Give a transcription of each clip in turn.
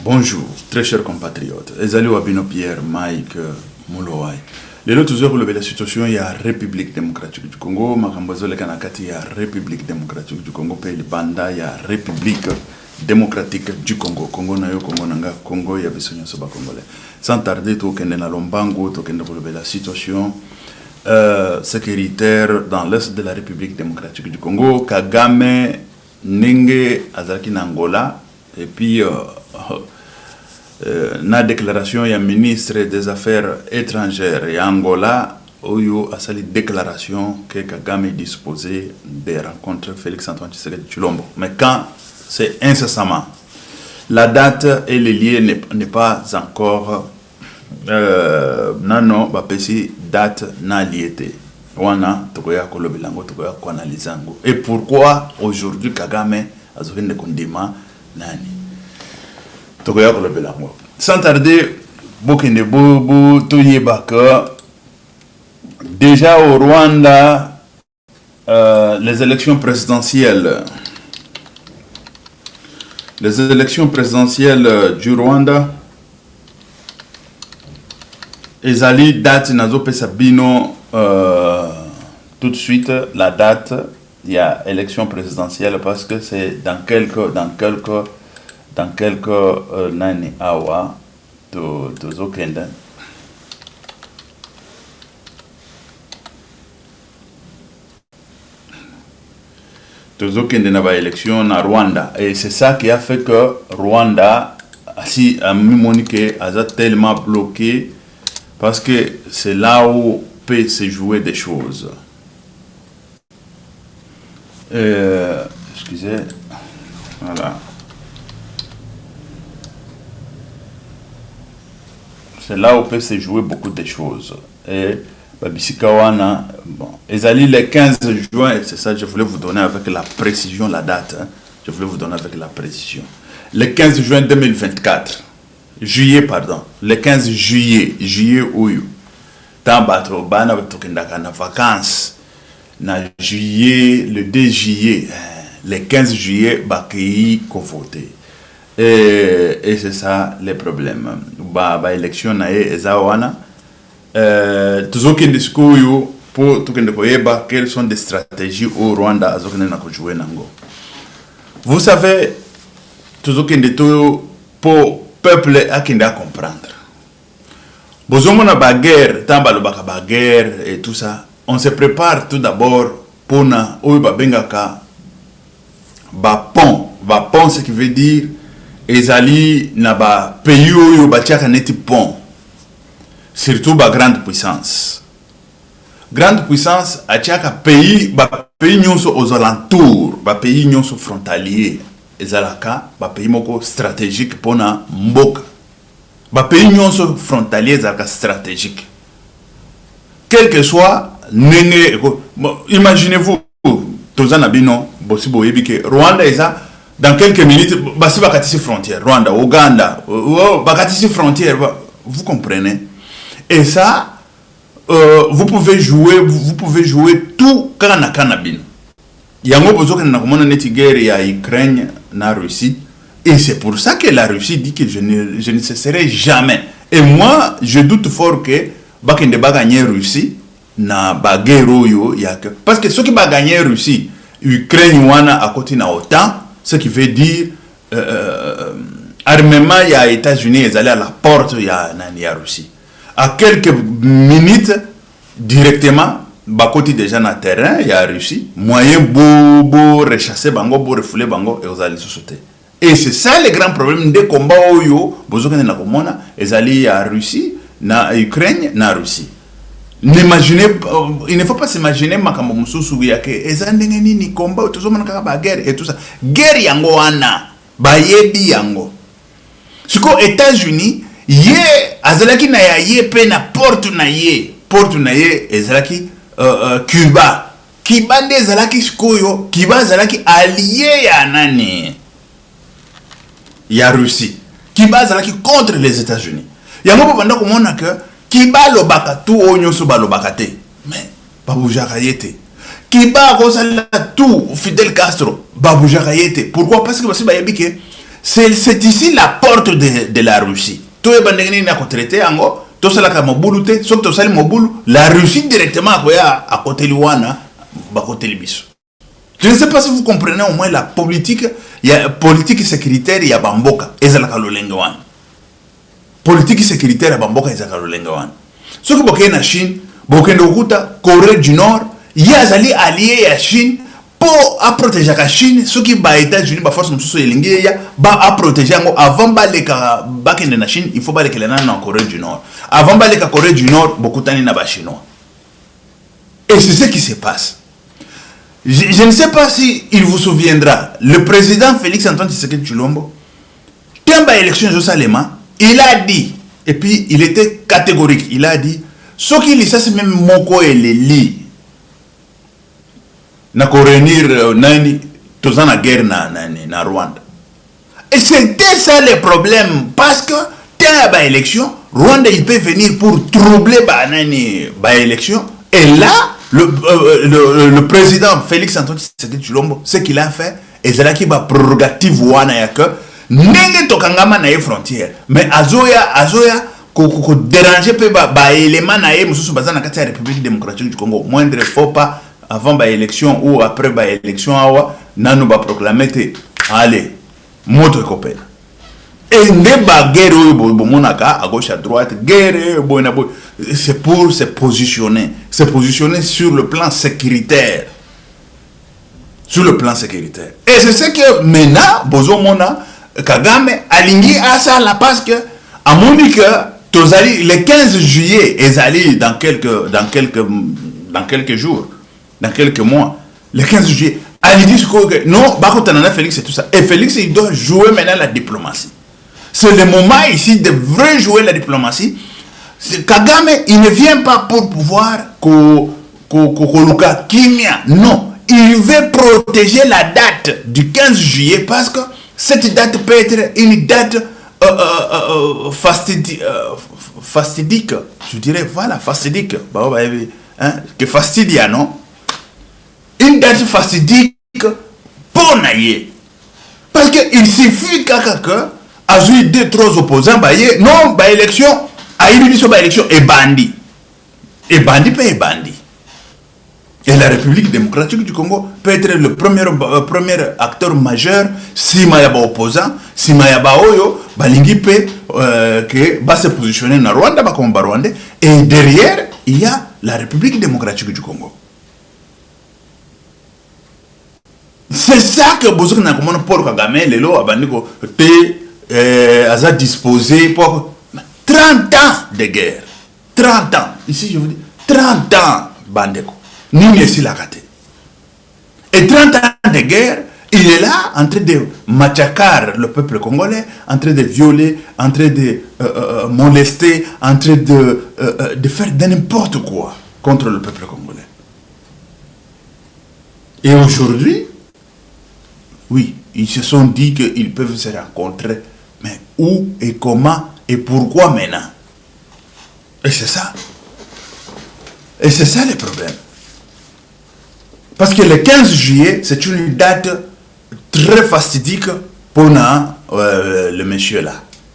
Bonjour, très chers compatriotes. Ezali Wabino Pierre, Mike, Moulouai. Les autres toujours relevé la situation, il y a la République démocratique du Congo, Makambozole Kanakati, il y a la République démocratique du Congo, Pays Banda, il y a la République démocratique du Congo. Congo Nayo, Congo Nanga, Congo, il y a besoin de Congolais. Sans tarder, tout le monde Lombango, tout le monde relevé la situation sécuritaire dans l'est de la République démocratique du Congo. Kagame, Nenge, Azaki Nangola, et puis na déclaration, il y a ministre des Affaires étrangères et Angola, où il y a une déclaration que Kagame est disposé de rencontrer Félix-Antoine Tshisekedi Tshilombo. Mais quand c'est incessamment, la date et les liens n'est pas encore non, date n'a liété. Et pourquoi aujourd'hui Kagame a besoin de condiments nani? Sans tarder, déjà au Rwanda, les élections présidentielles du Rwanda, Ezali date nazo pesabino tout de suite la date, il y a élection présidentielle parce que c'est dans quelques nani awa to zokenda na ba élection na Rwanda, et c'est ça qui a fait que Rwanda si a monique a tellement bloqué parce que c'est là où peut se jouer des choses. Excusez, voilà. C'est là où peut se jouer beaucoup de choses. Et Babisikawana, bon, Ezali le 15 juin, c'est ça, je voulais vous donner avec la précision la date. Hein, je voulais vous donner avec la précision. Le 15 juin 2024, le 15 juillet ouyu. Tambatro bana tokendaka na vacances na juillet, le 2 juillet, le 15 juillet bakei ko voter. Et c'est ça le problème. Ba élection na ezawana toujours que discours pour tout que quelles sont des stratégies au Rwanda azokene na ko jouer nango. Vous savez toujours que tout pour peuple akenda comprendre. Bozomona ba guerre, tamba lo ba guerre et tout ça, on se prépare tout d'abord pour na oyo ba bengaka ba pont, ce qui veut dire ezali na ba pays oyo batiaka neti pont, surtout ba grande puissance atiaka pays nyonso aux alentours, ba pays nyonso frontalier ezalaka ba pays moko stratégique pona mboka, ba pays nyonso frontalier ezalaka stratégique, quel que soit nenge. Imaginez-vous tozana bino bosibo yebike Rwanda eza dans quelques minutes, basi bakatisi frontière, Rwanda, Ouganda, bakatisi frontière, vous comprenez? Et ça, vous pouvez jouer tout kanabino. Yango bozoka na komona neti guerre ya Ukraine na Russie, et c'est pour ça que la Russie dit que je ne cesserai jamais. Et moi, je doute fort que bakende ba gagner Russie na ba guerre oyo yake, parce que ceux qui ba gagner Russie, Ukraine wana à côté na OTAN, ce qui veut dire armement, il y a États-Unis, ils allaient à la porte, il y a Russie. À quelques minutes, directement, bah côté déjà dans le terrain, il y a Russie. Moyen beau rechasser bango, beau refouler bango, et ils allaient se sauter. Et c'est ça le grand problème des combats oyo, bozoka na komona, ils allaient à Russie, na Ukraine, na Russie. Il ne faut pas s'imaginer makambo mususu yake ezandenge nini combat tozomana kaka ba guerre et tout ça. Guerre yango wana bayebi yango. Siko États-Unis ye azalaki na ya ye pe na porte na ye ezalaki Cuba. Cuba nde ezalaki sikoyo, Cuba azalaki allié ya nani? Ya Russie. Cuba azalaki contre les États-Unis. Yango banda komona que Kiba lobaka tout onyoso balobaka te, mais babujaka yete. Kiba rosala tout Fidel Castro babujaka yete. Pourquoi? Parce que basi bayebi que C'est ici la porte de la Russie. Tout est bandé à traité en tout ça la mobile, sauf tout ça le mobile, la Russie directement à côté de Luana, à côté de Bissau. Je ne sais pas si vous comprenez au moins la politique, il y a politique sécuritaire, il y a Bamboka, et Zalaka Lolengawan. Politique sécuritaire à Bamboka et Zalaka Lolengawan. Ce que vous avez en Chine, vous avez en Corée du Nord, il y a des alliés à Chine pour protéger la Chine. Ce qui est aux États-Unis, force à protéger avant de la Chine, il faut que les en Corée du Nord. Avant de la Corée du Nord, beaucoup de temps chinois. Et c'est ce qui se passe. Je ne sais pas si il vous souviendra, le président Félix Antoine Tshisekedi Tshilombo, quand il y a élection de Salema, il a dit, et puis il était catégorique, il a dit, ce qui lit ça, c'est même Moko et les lits. Na réunir nani, tous en guerre na Rwanda. Et c'était ça le problème, parce que quand il y a élection, Rwanda il peut venir pour troubler l'élection, et là, le président Félix Antoine Tshisekedi Tshilombo, ce qu'il a fait, et c'est là qu'il va prérogative wana ya que nenge tokangama na frontière, mais azoya ko déranger pe ba élément na mususu bazana kati ya République démocratique du Congo, moindre faut pas avant ba élection ou après ba élection awa nanu ba proclamer te allez moto copain. Et ne ba guerre monaka à gauche à droite, guerre c'est pour se positionner sur le plan sécuritaire. Sur le plan sécuritaire. Et c'est ce que maintenant Bozo Mona Kagame aligné à ça là parce que à Monique le 15 juillet est allé dans quelques jours, dans quelques mois, le 15 juillet, elle dit que non, Félix et tout ça. Et Félix il doit jouer maintenant la diplomatie. C'est le moment ici de vraiment jouer la diplomatie. Kagame, il ne vient pas pour pouvoir Kimia. Non, il veut protéger la date du 15 juillet parce que cette date peut être une date fastidique. Je dirais, voilà, fastidique. Que fastidia, non? Une date fastidique pour naïe. Parce qu'il suffit que a joué 2-3 opposants, non, élection, a eu élection et bandit. Et bandit peut être bandit. Et la République démocratique du Congo peut être le premier acteur majeur si Mayaba opposant, si Mayaba Oyo, Balingi peut se positionner dans Rwanda, comme Rwanda. Et derrière, il y a la République démocratique du Congo. C'est ça que Bozo n'a comme Paul Kagame, les lois abandiko a disposé pour 30 ans de guerre. 30 ans. Ici, je vous dis 30 ans, Bandeko. Nous, ici, la raté. Et 30 ans de guerre, il est là en train de massacrer le peuple congolais, en train de violer, en train de molester, en train de faire n'importe quoi contre le peuple congolais. Et aujourd'hui, oui, ils se sont dit qu'ils peuvent se rencontrer. Mais où et comment et pourquoi maintenant? Et c'est ça. Et c'est ça le problème. Parce que le 15 juillet, c'est une date très fastidique pour le monsieur là.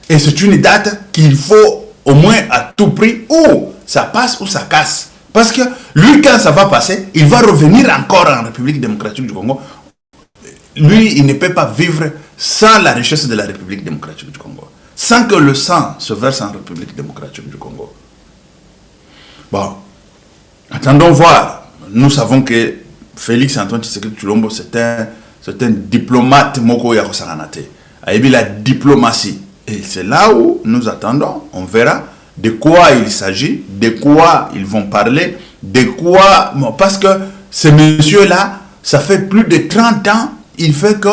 Et c'est une date qu'il faut au moins à tout prix, ou ça passe ou ça casse. Parce que lui, quand ça va passer, il va revenir encore en République démocratique du Congo. Lui, il ne peut pas vivre sans la richesse de la République démocratique du Congo. Sans que le sang se verse en République démocratique du Congo. Bon, attendons voir. Nous savons que Félix Antoine Tshisekedi Tshilombo, c'est un diplomate moko ya kosanganate. Ayebi la diplomatie. Et c'est là où nous attendons, on verra de quoi il s'agit, de quoi ils vont parler, de quoi... Parce que ce monsieur-là, ça fait plus de 30 ans, il fait que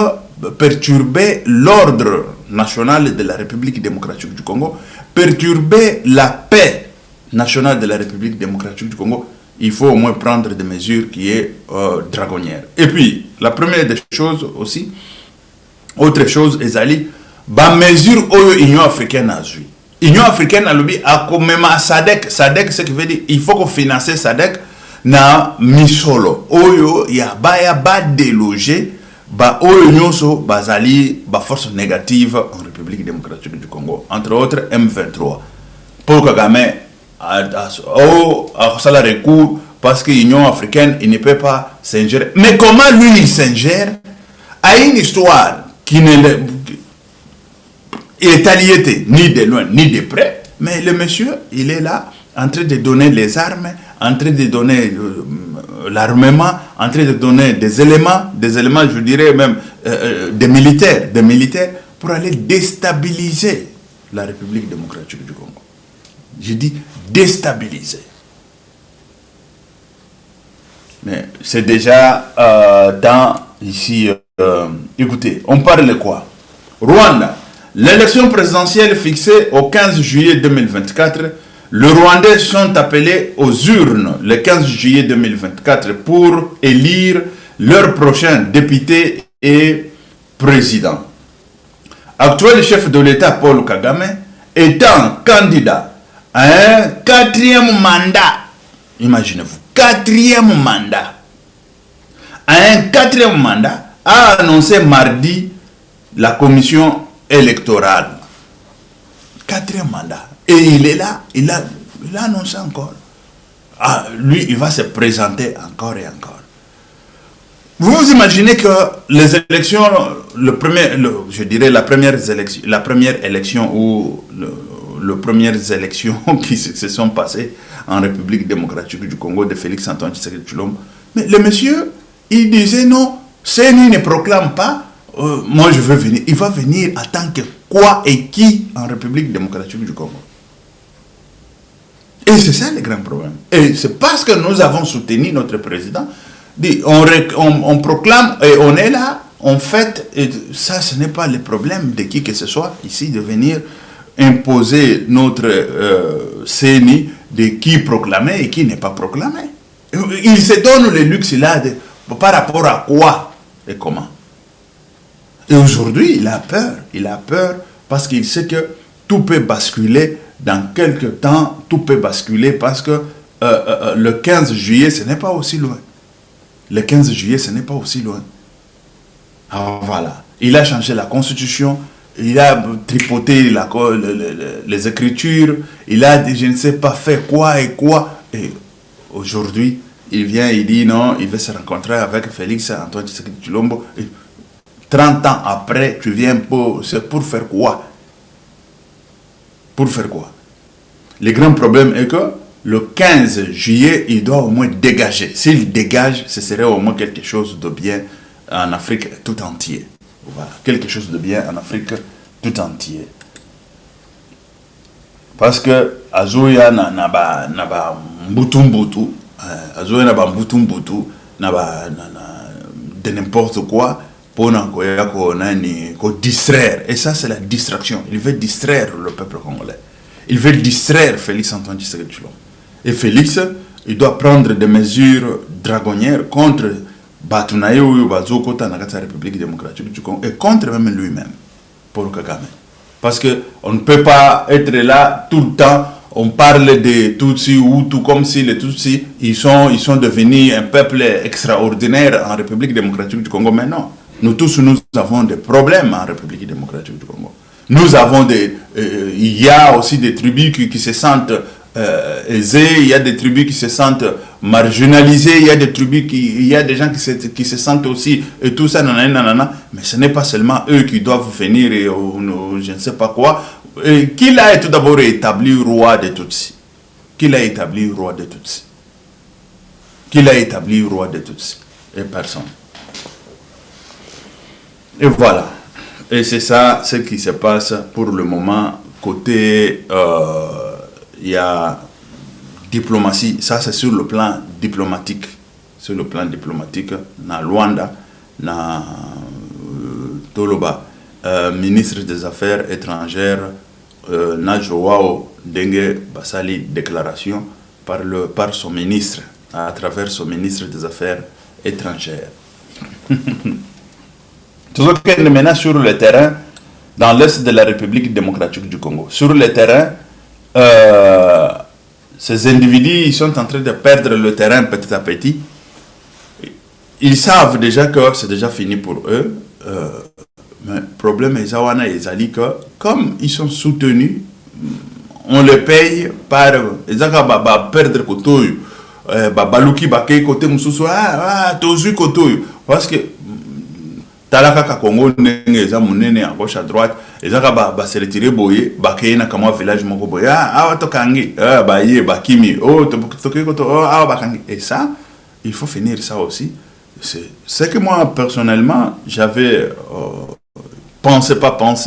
perturber l'ordre national de la République démocratique du Congo, perturber la paix nationale de la République démocratique du Congo, il faut au moins prendre des mesures qui est dragonnière. Et puis, la première des choses aussi, autre chose, Ezali, ba mesure où l'Union africaine a joué. L'Union africaine a lobby a même à SADC. SADC, ce qui veut dire il faut qu'on finance SADC na misolo. Oyo ya ba déloger bah oyo nyonso bazali ba force négative en République démocratique du Congo, entre autres M23. Pour Kagame a ça recours parce que l'Union africaine il ne peut pas s'ingérer. Mais comment lui il s'ingère à une histoire qui est alliée ni de loin ni de près, mais le monsieur il est là en train de donner les armes, en train de donner l'armement, en train de donner des éléments, je dirais même des militaires pour aller déstabiliser la République démocratique du Congo. Je dis déstabiliser. Mais c'est déjà dans ici, écoutez, on parle de quoi? Rwanda, l'élection présidentielle fixée au 15 juillet 2024. Les Rwandais sont appelés aux urnes le 15 juillet 2024 pour élire leur prochain député et président. Actuel chef de l'État Paul Kagame étant candidat à un 4e mandat, imaginez-vous, 4e mandat, à un 4e mandat, a annoncé mardi la commission électorale. 4e mandat. Et il est là, il a annoncé encore. Ah, lui, il va se présenter encore et encore. Vous vous imaginez que les élections, je dirais la première élection ou les premières élections qui se sont passées en République démocratique du Congo de Félix Antoine Tshisekedi Tshilombo, mais le monsieur, il disait non, CENI ne proclame pas, moi je veux venir. Il va venir en tant que quoi et qui en République démocratique du Congo. Et c'est ça le grand problème. Et c'est parce que nous avons soutenu notre président, on proclame et on est là, on fête, et ça ce n'est pas le problème de qui que ce soit ici de venir imposer notre CENI de qui proclamer et qui n'est pas proclamé. Il se donne le luxe là par rapport à quoi et comment. Et aujourd'hui, il a peur parce qu'il sait que tout peut basculer dans quelques temps, tout peut basculer parce que le 15 juillet, ce n'est pas aussi loin. Le 15 juillet, ce n'est pas aussi loin. Alors voilà, il a changé la constitution, il a tripoté les écritures, il a, je ne sais pas, fait quoi et quoi. Et aujourd'hui, il vient, il dit non, il veut se rencontrer avec Félix Antoine Tshisekedi Tshilombo. 30 ans après, tu viens c'est pour faire quoi? Pour faire quoi? Le grand problème est que le 15 juillet, il doit au moins dégager. S'il dégage, ce serait au moins quelque chose de bien en Afrique tout entier. Voilà, quelque chose de bien en Afrique tout entier. Parce que Azoya naba mbutu Azoya naba mbutu de n'importe quoi pour distraire. Et ça, c'est la distraction. Il veut distraire le peuple congolais. Il veut distraire Félix Antoine Tshisekedi Tshilombo. Et Félix, il doit prendre des mesures dragonnières contre Batunaye ou Bazokota dans la République démocratique du Congo et contre même lui-même, pour Kagame. Parce qu'on ne peut pas être là tout le temps, on parle des Tutsis ou tout comme si les Tutsis, ils sont devenus un peuple extraordinaire en République démocratique du Congo. Mais non, nous tous, nous avons des problèmes en République démocratique du Congo. Nous avons il y a aussi des tribus qui se sentent aisées, il y a des tribus qui se sentent marginalisées, il y a des tribus il y a des gens qui se sentent aussi, et tout ça, nanana, mais ce n'est pas seulement eux qui doivent venir, et je ne sais pas quoi. Qui l'a tout d'abord établi roi de Tutsis? Qui l'a établi roi de Tutsis? Qui l'a établi roi de Tutsis? Et personne. Et voilà. Et c'est ça ce qui se passe pour le moment. Côté, il y a diplomatie. Ça, c'est sur le plan diplomatique. Sur le plan diplomatique, na Luanda, na Toloba, ministre des Affaires étrangères, na Joao Dengue Basali, déclaration par son ministre, à travers son ministre des Affaires étrangères. Toujours qu'elle maintenant sur le terrain, dans l'est de la République démocratique du Congo. Sur le terrain, ces individus ils sont en train de perdre le terrain petit à petit. ils savent déjà que c'est déjà fini pour eux. Mais le problème est que comme ils sont soutenus, on les paye par perdre kotoyo baluki bakei côté mususu tozu kotoyo parce que talaka ka Congo ndenge eza munene à gauche à droite ezaka ba se retirer boye bakei na kama village moko boye to kangi baye bakimi toke koto bakangi et ça il faut finir ça aussi. C'est que moi personnellement j'avais pensé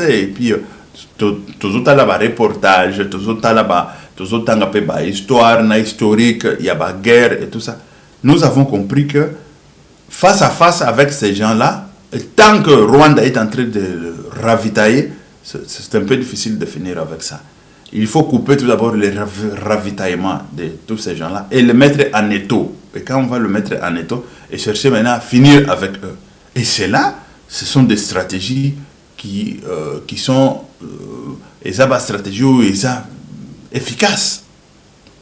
et puis toujours à la reportage, toujours à la histoire, historique, il y a la guerre et tout ça. Nous avons compris que face à face avec ces gens-là, tant que Rwanda est en train de ravitailler, c'est un peu difficile de finir avec ça. Il faut couper tout d'abord le ravitaillement de tous ces gens-là et le mettre en étau. Et quand on va le mettre en étau et chercher maintenant à finir avec eux. Et c'est là, ce sont des stratégies qui sont stratégie efficace,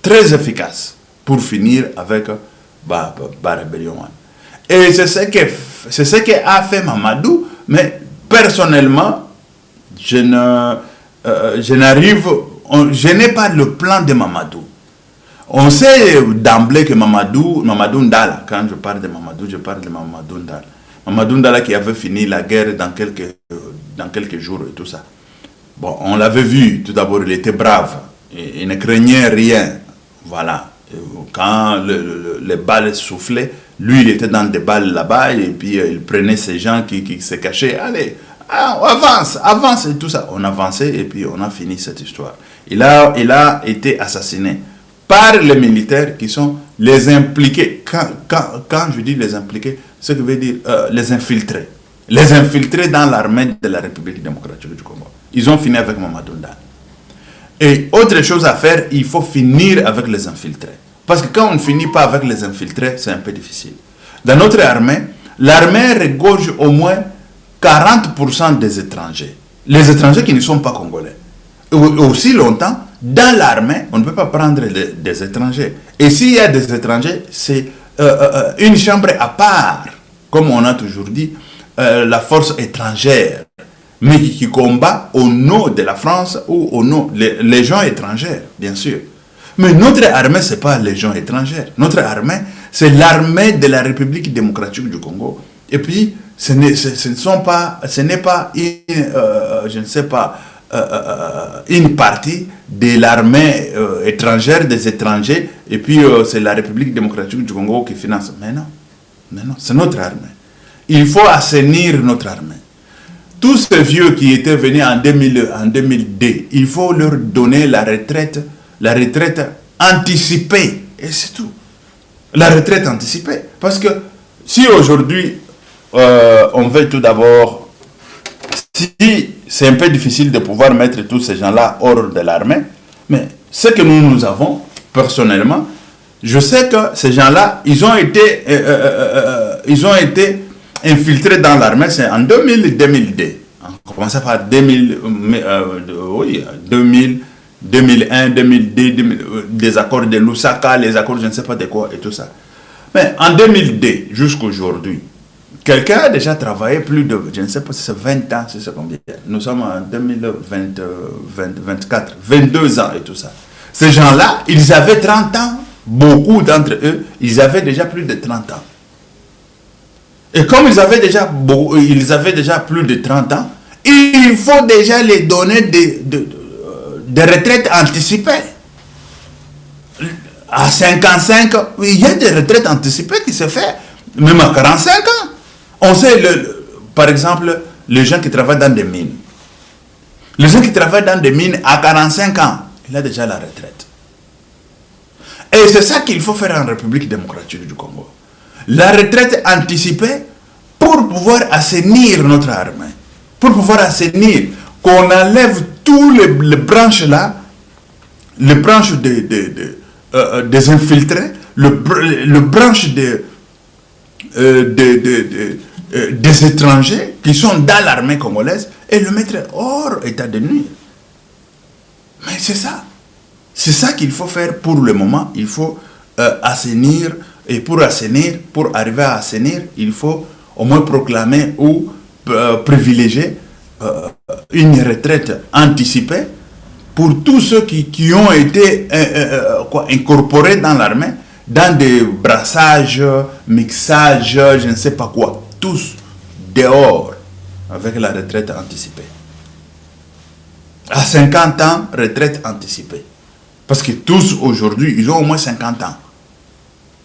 très efficace pour finir avec la rébellion. Et c'est ce qu'a fait Mamadou, mais personnellement, je n'ai pas le plan de Mamadou. On sait d'emblée que Mamadou Ndala, quand je parle de Mamadou Ndala. Mamadou Ndala qui avait fini la guerre dans quelques jours et tout ça. Bon, on l'avait vu, tout d'abord, il était brave, il ne craignait rien, voilà. Quand les balles soufflaient, lui, il était dans des balles là-bas, et puis il prenait ces gens qui se cachaient, allez, avance, et tout ça. On avançait, et puis on a fini cette histoire. Il a été assassiné par les militaires qui sont les impliqués. Quand je dis les impliqués, ce que veut dire les infiltrés. Les infiltrés dans l'armée de la République démocratique du Congo. Ils ont fini avec Mamadou Ndala. Et autre chose à faire, il faut finir avec les infiltrés. Parce que quand on ne finit pas avec les infiltrés, c'est un peu difficile. Dans notre armée, l'armée regorge au moins 40% des étrangers. Les étrangers qui ne sont pas congolais. Aussi longtemps, dans l'armée, on ne peut pas prendre des étrangers. Et s'il y a des étrangers, c'est une chambre à part. Comme on a toujours dit, la force étrangère, mais qui combat au nom de la France ou au nom les gens étrangers, bien sûr. Mais notre armée, ce n'est pas les gens étrangers. Notre armée, c'est l'armée de la République démocratique du Congo. Et puis, ce n'est pas une partie de l'armée étrangère, des étrangers, et puis c'est la République démocratique du Congo qui finance. Mais non, c'est notre armée. Il faut assainir notre armée. Tous ces vieux qui étaient venus en 2002, il faut leur donner la retraite anticipée. Et c'est tout. La retraite anticipée. Parce que si aujourd'hui, on veut tout d'abord, si c'est un peu difficile de pouvoir mettre tous ces gens-là hors de l'armée, mais ce que nous avons, personnellement, je sais que ces gens-là, ils ont été infiltrés dans l'armée, c'est en 2002. On commençait par 2000, 2001, 2002, des accords de Lusaka, les accords je ne sais pas de quoi et tout ça. Mais en 2002 jusqu'à aujourd'hui, quelqu'un a déjà travaillé plus de, je ne sais pas si c'est 20 ans, si c'est combien. Nous sommes en 2024, 22 ans et tout ça. Ces gens-là, ils avaient 30 ans. Beaucoup d'entre eux, ils avaient déjà plus de 30 ans. Et comme ils avaient déjà plus de 30 ans, il faut déjà les donner des retraites anticipées. À 55, il y a des retraites anticipées qui se font, même à 45 ans. On sait, par exemple, les gens qui travaillent dans des mines. Les gens qui travaillent dans des mines à 45 ans, il a déjà la retraite. Et c'est ça qu'il faut faire en République démocratique du Congo. La retraite anticipée pour pouvoir assainir notre armée. Pour pouvoir assainir, qu'on enlève tous les branches là, les branches des infiltrés, le branche des étrangers qui sont dans l'armée congolaise et le mettre hors état de nuire. Mais c'est ça. C'est ça qu'il faut faire pour le moment. Il faut assainir Et pour arriver à assainir, il faut au moins proclamer ou privilégier une retraite anticipée pour tous ceux qui ont été incorporés dans l'armée, dans des brassages, mixages, je ne sais pas quoi. Tous dehors avec la retraite anticipée. À 50 ans, retraite anticipée. Parce que tous aujourd'hui, ils ont au moins 50 ans.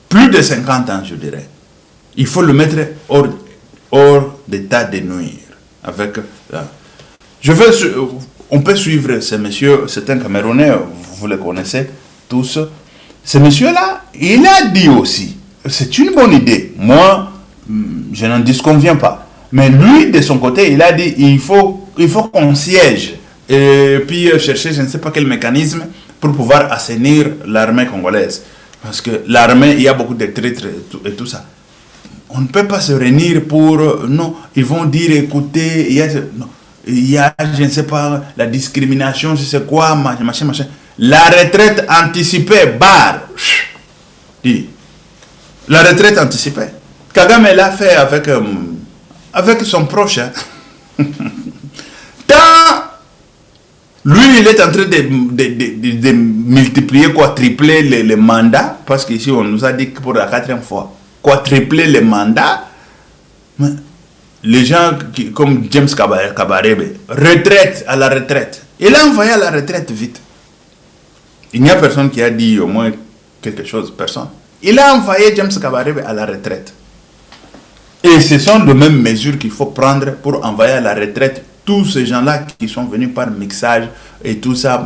Plus de 50 ans, je dirais. Il faut le mettre hors d'état de nuire. Avec, on peut suivre ce monsieur, c'est un Camerounais, vous le connaissez tous. Ce monsieur-là, il a dit aussi, c'est une bonne idée. Moi, je n'en disconviens pas. Mais lui, de son côté, il a dit, il faut qu'on siège. Et puis chercher, je ne sais pas quel mécanisme, pour pouvoir assainir l'armée congolaise. Parce que l'armée, il y a beaucoup de traîtres et tout ça. On ne peut pas se réunir pour... non, ils vont dire, écoutez, il y a, je ne sais pas, la discrimination, je sais quoi, machin. La retraite anticipée, barre. La retraite anticipée. Kagame l'a fait avec son proche. Hein. Tant lui, il est en train de multiplier, tripler les mandats, parce qu'ici, on nous a dit que pour la 4e fois, tripler les mandats. Les gens comme James Kabarebe, retraite à la retraite. Il a envoyé à la retraite vite. Il n'y a personne qui a dit au moins quelque chose, personne. Il a envoyé James Kabarebe à la retraite. Et ce sont les mêmes mesures qu'il faut prendre pour envoyer à la retraite tous ces gens-là qui sont venus par mixage et tout ça,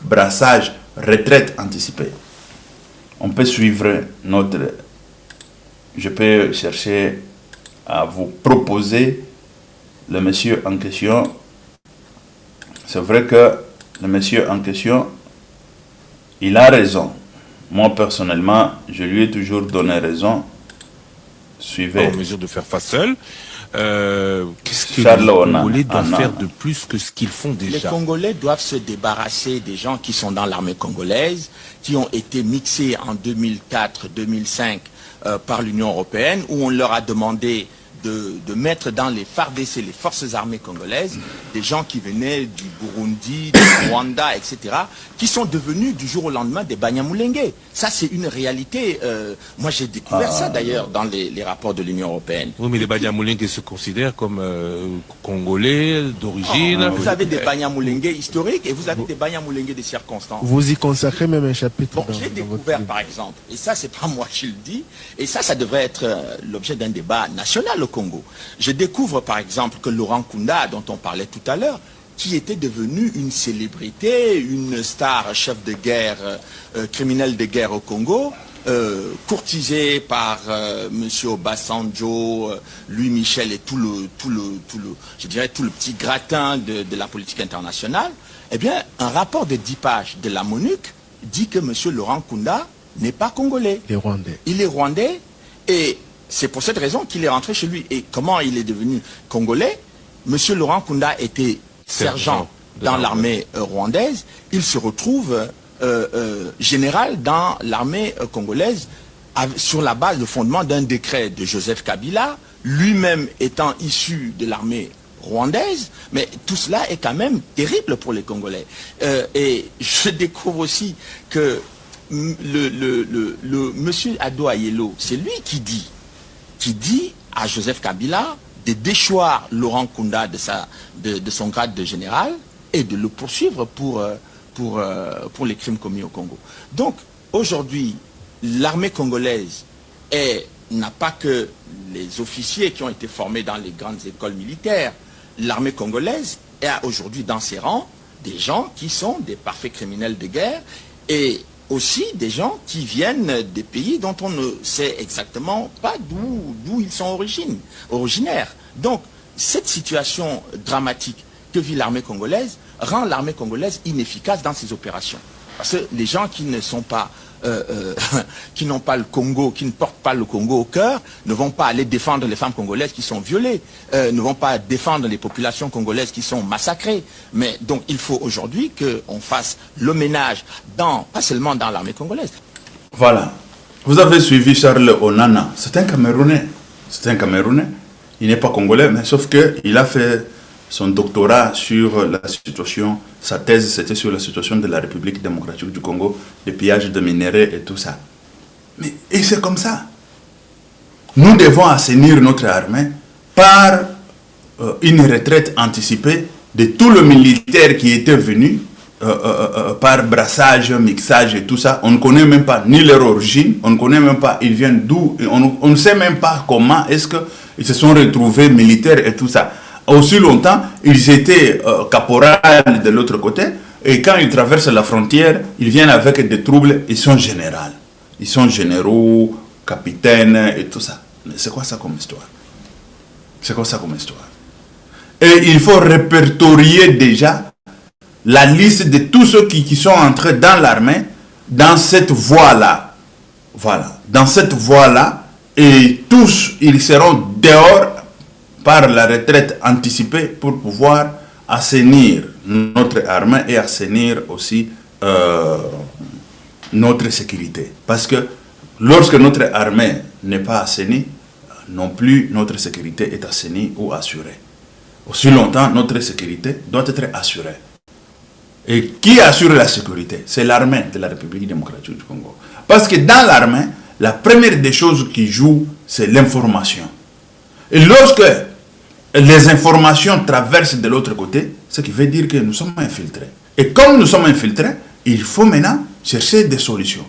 brassage, retraite anticipée. On peut suivre notre... Je peux chercher à vous proposer le monsieur en question. C'est vrai que le monsieur en question, il a raison. Moi, personnellement, je lui ai toujours donné raison. Suivez. En mesure de faire face seul. Qu'est-ce que les Congolais doivent faire de plus que ce qu'ils font déjà? Les Congolais doivent se débarrasser des gens qui sont dans l'armée congolaise, qui ont été mixés en 2004-2005 par l'Union européenne, où on leur a demandé de mettre dans les FARDC, les forces armées congolaises, des gens qui venaient du Burundi, du Rwanda, etc., qui sont devenus du jour au lendemain des Banyamulenge. Ça, c'est une réalité. Moi, j'ai découvert ça d'ailleurs dans les rapports de l'Union européenne. Oui, mais les Banyamulenge se considèrent comme congolais d'origine. Vous avez des Banyamulenge historiques et vous avez des Banyamulenge de circonstances. Vous y consacrez même un chapitre. Bon, j'ai découvert, par exemple, et ça, c'est pas moi qui le dis, et ça devrait être l'objet d'un débat national au Congo. Je découvre, par exemple, que Laurent Kunda, dont on parlait tout à l'heure, qui était devenu une célébrité, une star, chef de guerre, criminel de guerre au Congo, courtisé par Monsieur Obasanjo, Louis Michel et tout le petit gratin de la politique internationale. Eh bien, un rapport de 10 pages de la MONUC dit que Monsieur Laurent Kunda n'est pas congolais. Il est rwandais. Il est rwandais et c'est pour cette raison qu'il est rentré chez lui. Et comment il est devenu congolais? Monsieur Laurent Kunda était sergent dans l'armée rwandaise. Il se retrouve général dans l'armée congolaise sur la base, le fondement d'un décret de Joseph Kabila, lui-même étant issu de l'armée rwandaise. Mais tout cela est quand même terrible pour les Congolais. Et je découvre aussi que le monsieur Ado Ayelo, c'est lui qui dit à Joseph Kabila de déchoir Laurent Kunda de son grade de général et de le poursuivre pour les crimes commis au Congo. Donc, aujourd'hui, l'armée congolaise n'a pas que les officiers qui ont été formés dans les grandes écoles militaires. L'armée congolaise a aujourd'hui dans ses rangs des gens qui sont des parfaits criminels de guerre et aussi des gens qui viennent des pays dont on ne sait exactement pas d'où ils sont originaires. Donc, cette situation dramatique que vit l'armée congolaise rend l'armée congolaise inefficace dans ses opérations. Parce que les gens qui ne sont pas, qui n'ont pas le Congo, qui ne portent pas le Congo au cœur, ne vont pas aller défendre les femmes congolaises qui sont violées, ne vont pas défendre les populations congolaises qui sont massacrées. Mais donc il faut aujourd'hui qu'on fasse le ménage pas seulement dans l'armée congolaise. Voilà. Vous avez suivi Charles Onana, c'est un Camerounais. C'est un Camerounais. Il n'est pas congolais, mais sauf qu'il a fait son doctorat sur la situation, sa thèse c'était sur la situation de la République démocratique du Congo, le pillage de minerais et tout ça. Et c'est comme ça. Nous devons assainir notre armée par une retraite anticipée de tout le militaire qui était venu par brassage, mixage et tout ça. On ne connaît même pas ni leur origine, on ne connaît même pas ils viennent d'où, on ne sait même pas comment est-ce qu'ils se sont retrouvés militaires et tout ça. Aussi longtemps, ils étaient caporales de l'autre côté, et quand ils traversent la frontière, ils viennent avec des troubles, ils sont généraux. Ils sont généraux, capitaines et tout ça. Mais c'est quoi ça comme histoire? C'est quoi ça comme histoire? Et il faut répertorier déjà la liste de tous ceux qui sont entrés dans l'armée, dans cette voie-là. Voilà, dans cette voie-là, et tous, ils seront dehors par la retraite anticipée pour pouvoir assainir notre armée et assainir aussi notre sécurité. Parce que lorsque notre armée n'est pas assainie, non plus notre sécurité est assainie ou assurée. Aussi longtemps, notre sécurité doit être assurée. Et qui assure la sécurité? C'est l'armée de la République démocratique du Congo. Parce que dans l'armée, la première des choses qui joue, c'est l'information. Et lorsque les informations traversent de l'autre côté, ce qui veut dire que nous sommes infiltrés. Et comme nous sommes infiltrés, il faut maintenant chercher des solutions.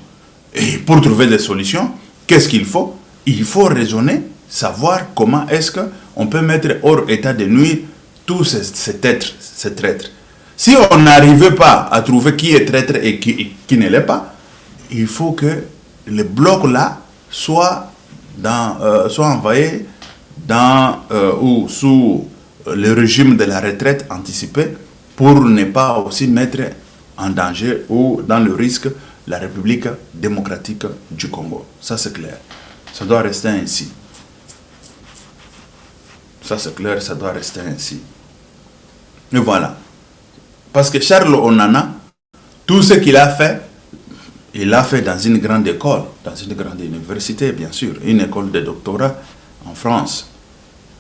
Et pour trouver des solutions, qu'est-ce qu'il faut? Il faut raisonner, savoir comment est-ce qu'on peut mettre hors état de nuire tous ces traîtres. Si on n'arrive pas à trouver qui est traître et qui ne l'est pas, il faut que les blocs-là soient envoyés ou sous le régime de la retraite anticipée pour ne pas aussi mettre en danger ou dans le risque la République démocratique du Congo. Ça c'est clair. Ça doit rester ainsi. Ça c'est clair, ça doit rester ainsi. Et voilà. Parce que Charles Onana, tout ce qu'il a fait, il l'a fait dans une grande école, dans une grande université bien sûr, une école de doctorat en France.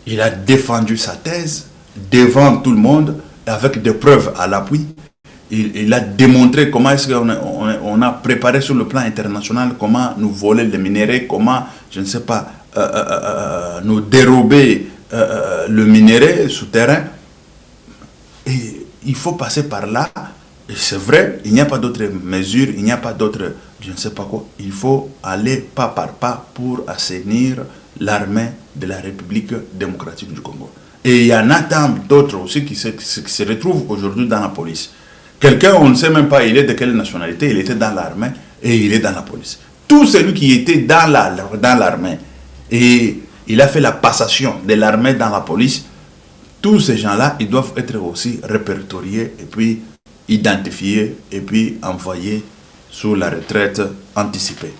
Il a défendu sa thèse devant tout le monde, avec des preuves à l'appui. Il a démontré comment est-ce qu'on a préparé sur le plan international, comment nous voler les minéraux, comment, je ne sais pas, nous dérober le minerai souterrain. Et il faut passer par là. Et c'est vrai, il n'y a pas d'autres mesures, il n'y a pas d'autres, je ne sais pas quoi. Il faut aller pas par pas pour assainir l'armée de la République démocratique du Congo. Et il y en a tant d'autres aussi qui se retrouvent aujourd'hui dans la police. Quelqu'un, on ne sait même pas il est de quelle nationalité, il était dans l'armée et il est dans la police. Tout celui qui était dans l'armée et il a fait la passation de l'armée dans la police, tous ces gens-là, ils doivent être aussi répertoriés et puis identifiés et puis envoyés sur la retraite anticipée.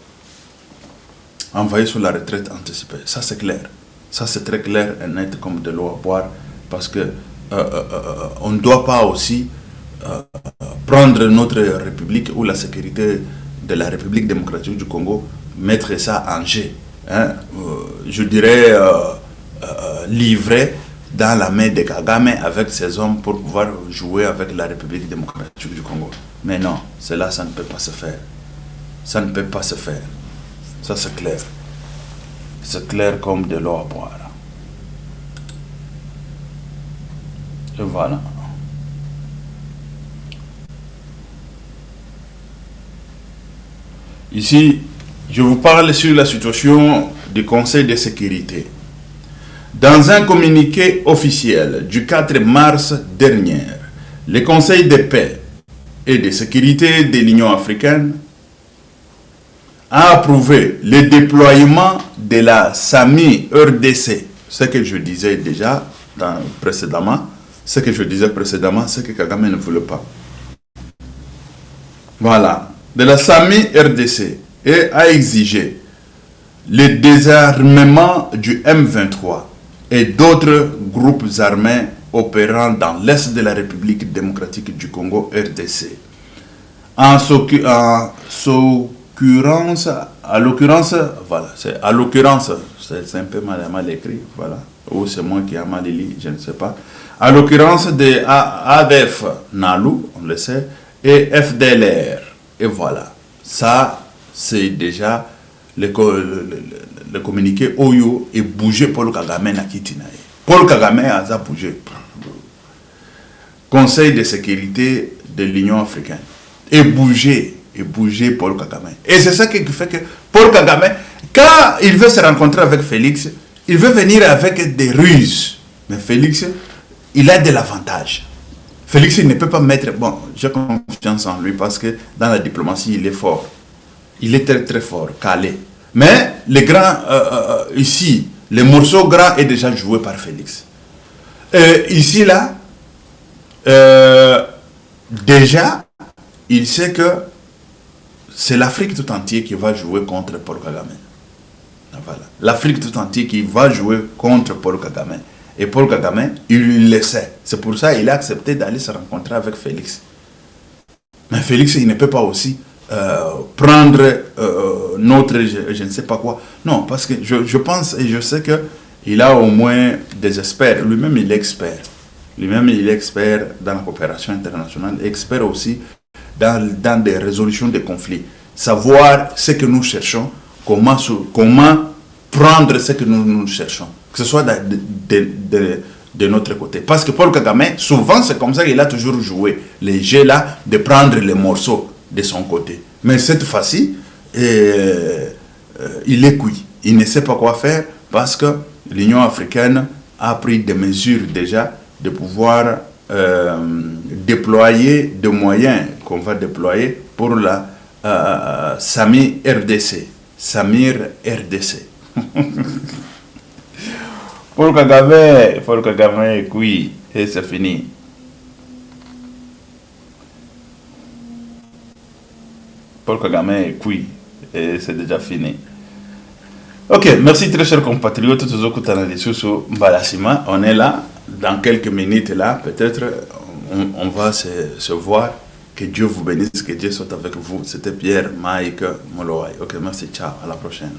Envoyés sur la retraite anticipée. Ça c'est clair. Ça c'est très clair et net comme de l'eau à boire parce que on ne doit pas aussi prendre notre République ou la sécurité de la République démocratique du Congo, mettre ça en jeu. Hein? Je dirais livrer dans la main de Kagame avec ses hommes pour pouvoir jouer avec la République démocratique du Congo. Mais non, cela, ça ne peut pas se faire. Ça ne peut pas se faire. Ça, c'est clair. C'est clair comme de l'eau à boire. Et voilà. Ici, je vous parle sur la situation du Conseil de sécurité. Dans un communiqué officiel du 4 mars dernier, le Conseil de paix et de sécurité de l'Union africaine a approuvé le déploiement de la SAMI RDC. Ce que je disais déjà précédemment, c'est que Kagame ne voulait pas. Voilà. De la SAMI RDC et a exigé le désarmement du M23 et d'autres groupes armés opérant dans l'Est de la République démocratique du Congo, RDC, en l'occurrence, voilà, c'est à l'occurrence, c'est un peu mal écrit, voilà, ou c'est moi qui ai mal lu, je ne sais pas. À l'occurrence de ADF Nalu, on le sait, et FDLR, et voilà. Ça, c'est déjà le communiqué Oyo et bougé Paul Kagame na Kitinae. Paul Kagame a bougé. Conseil de sécurité de l'Union africaine. Et bouger Paul Kagame. Et c'est ça qui fait que Paul Kagame, quand il veut se rencontrer avec Félix, il veut venir avec des ruses. Mais Félix, il a de l'avantage. Félix, il ne peut pas mettre... Bon, j'ai confiance en lui parce que dans la diplomatie, il est fort. Il est très très fort, calé. Mais les grands, ici, le morceau gras est déjà joué par Félix. Ici, là, déjà, il sait que c'est l'Afrique tout entière qui va jouer contre Paul Kagame. Voilà. L'Afrique tout entière qui va jouer contre Paul Kagame. Et Paul Kagame, il le sait. C'est pour ça qu'il a accepté d'aller se rencontrer avec Félix. Mais Félix, il ne peut pas aussi prendre notre, je ne sais pas quoi. Non, parce que je pense et je sais qu'il a au moins des experts. Lui-même, il est expert. Lui-même, il est expert dans la coopération internationale, expert aussi dans des résolutions de conflits. Savoir ce que nous cherchons, comment prendre ce que nous cherchons. Que ce soit de notre côté. Parce que Paul Kagame, souvent, c'est comme ça qu'il a toujours joué. Les jeux là, de prendre les morceaux de son côté. Mais cette fois-ci, il est cuit. Il ne sait pas quoi faire parce que l'Union africaine a pris des mesures déjà de pouvoir déployer des moyens qu'on va déployer pour la Samir RDC. Samir RDC. Paul Kagame, oui, et c'est fini. Paul Kagame est cuit et c'est déjà fini. Ok, merci très chers compatriotes. On est là, dans quelques minutes là, peut-être on va se voir. Que Dieu vous bénisse, que Dieu soit avec vous. C'était Pierre, Mike, Moloai. Ok, merci, ciao, à la prochaine.